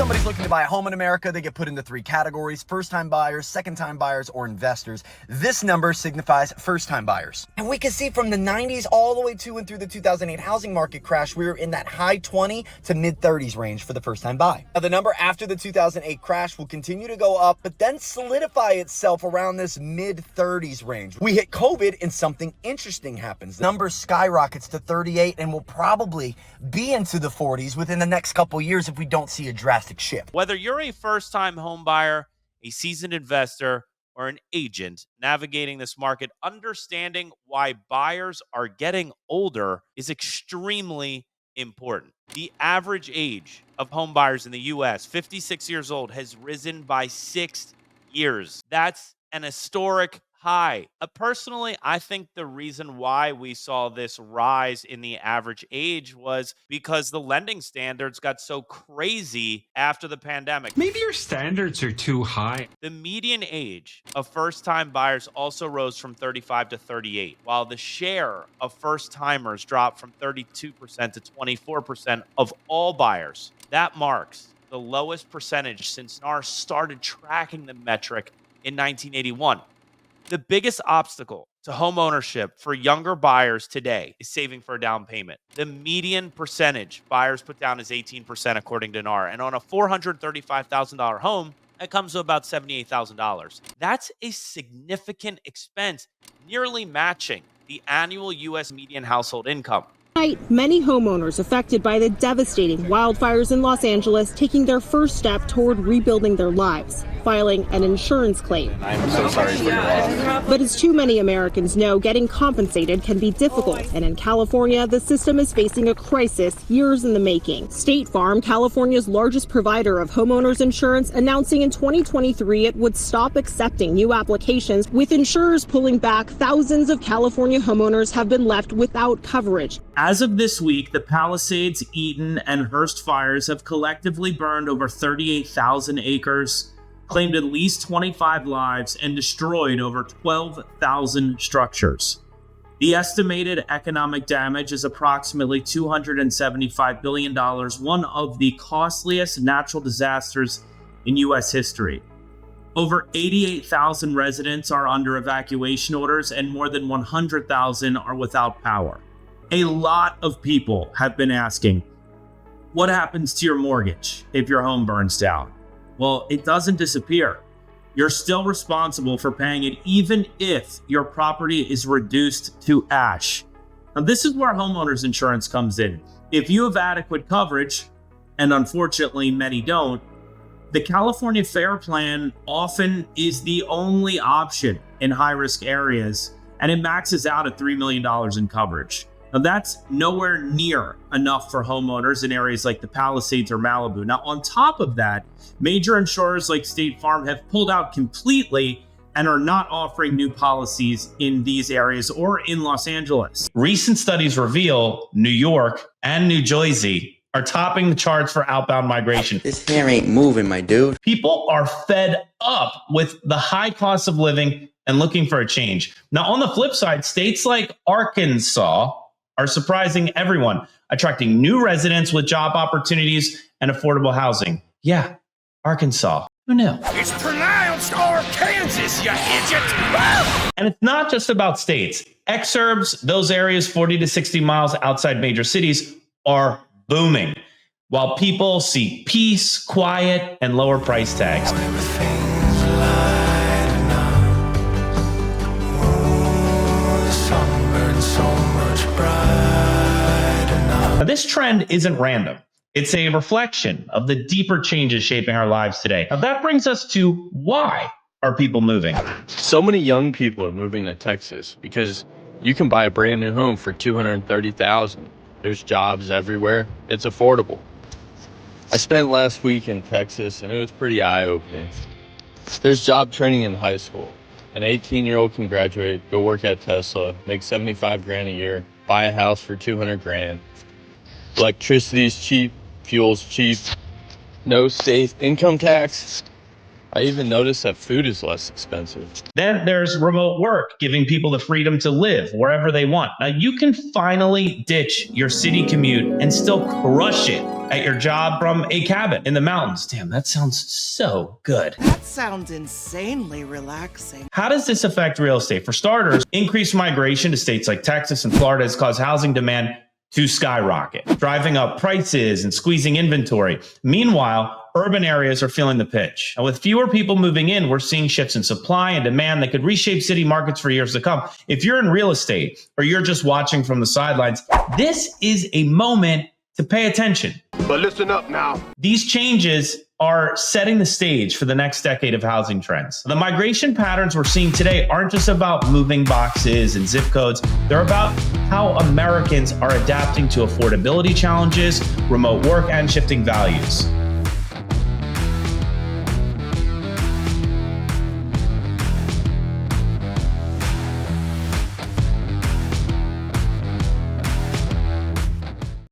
somebody's looking to buy a home in America, they get put into three categories: first-time buyers, second-time buyers, or investors. This number signifies first-time buyers. And we can see from the 90s all the way to and through the 2008 housing market crash, we were in that high 20 to mid 30s range for the first-time buy. Now, the number after the 2008 crash will continue to go up, but then solidify itself around this mid 30s range. We hit COVID and something interesting happens. The number skyrockets to 38 and will probably be into the 40s within the next couple years if we don't see a drastic shift. Whether you're a first-time home buyer, a seasoned investor, or an agent navigating this market, understanding why buyers are getting older is extremely important. The average age of home buyers in the U.S., 56 years old, has risen by 6 years. That's an historic high. Personally, I think the reason why we saw this rise in the average age was because the lending standards got so crazy after the pandemic. Maybe your standards are too high. The median age of first-time buyers also rose from 35 to 38, while the share of first-timers dropped from 32% to 24% of all buyers. That marks the lowest percentage since NAR started tracking the metric in 1981. The biggest obstacle to home ownership for younger buyers today is saving for a down payment. The median percentage buyers put down is 18%, according to NAR. And on a $435,000 home, that comes to about $78,000. That's a significant expense, nearly matching the annual U.S. median household income. Many homeowners affected by the devastating wildfires in Los Angeles taking their first step toward rebuilding their lives, filing an insurance claim. I'm so sorry for your loss. But as too many Americans know, getting compensated can be difficult. And in California, the system is facing a crisis years in the making. State Farm, California's largest provider of homeowners insurance, announcing in 2023 it would stop accepting new applications, with insurers pulling back. Thousands of California homeowners have been left without coverage. As of this week, the Palisades, Eaton, and Hearst fires have collectively burned over 38,000 acres, claimed at least 25 lives, and destroyed over 12,000 structures. The estimated economic damage is approximately $275 billion, one of the costliest natural disasters in U.S. history. Over 88,000 residents are under evacuation orders, and more than 100,000 are without power. A lot of people have been asking, what happens to your mortgage if your home burns down? Well, it doesn't disappear. You're still responsible for paying it, even if your property is reduced to ash. Now, this is where homeowners insurance comes in. If you have adequate coverage, and unfortunately many don't, the California FAIR Plan often is the only option in high-risk areas, and it maxes out at $3 million in coverage. Now, that's nowhere near enough for homeowners in areas like the Palisades or Malibu. Now, on top of that, major insurers like State Farm have pulled out completely and are not offering new policies in these areas or in Los Angeles. Recent studies reveal New York and New Jersey are topping the charts for outbound migration. This hair ain't moving, my dude. People are fed up with the high cost of living and looking for a change. Now, on the flip side, states like Arkansas are surprising everyone, attracting new residents with job opportunities and affordable housing. Yeah, Arkansas. Who knew? It's pronounced Arkansas, you idiot! And it's not just about states. Exurbs, those areas 40 to 60 miles outside major cities, are booming, while people seek peace, quiet, and lower price tags. Now, this trend isn't random. It's a reflection of the deeper changes shaping our lives today. Now, that brings us to why are people moving? So many young people are moving to Texas because you can buy a brand new home for $230,000. There's jobs everywhere. It's affordable. I spent last week in Texas and it was pretty eye-opening. There's job training in high school. An 18-year-old can graduate, go work at Tesla, make $75,000 a year, buy a house for $200,000. Electricity's cheap, fuel's cheap, no state income tax. I even noticed that food is less expensive. Then there's remote work, giving people the freedom to live wherever they want. Now, you can finally ditch your city commute and still crush it at your job from a cabin in the mountains. Damn, that sounds so good. That sounds insanely relaxing. How does this affect real estate? For starters, increased migration to states like Texas and Florida has caused housing demand to skyrocket, driving up prices and squeezing inventory. Meanwhile, urban areas are feeling the pinch. And with fewer people moving in, we're seeing shifts in supply and demand that could reshape city markets for years to come. If you're in real estate or you're just watching from the sidelines, this is a moment to pay attention. But listen up now. These changes are setting the stage for the next decade of housing trends. The migration patterns we're seeing today aren't just about moving boxes and zip codes. They're about how Americans are adapting to affordability challenges, remote work, and shifting values.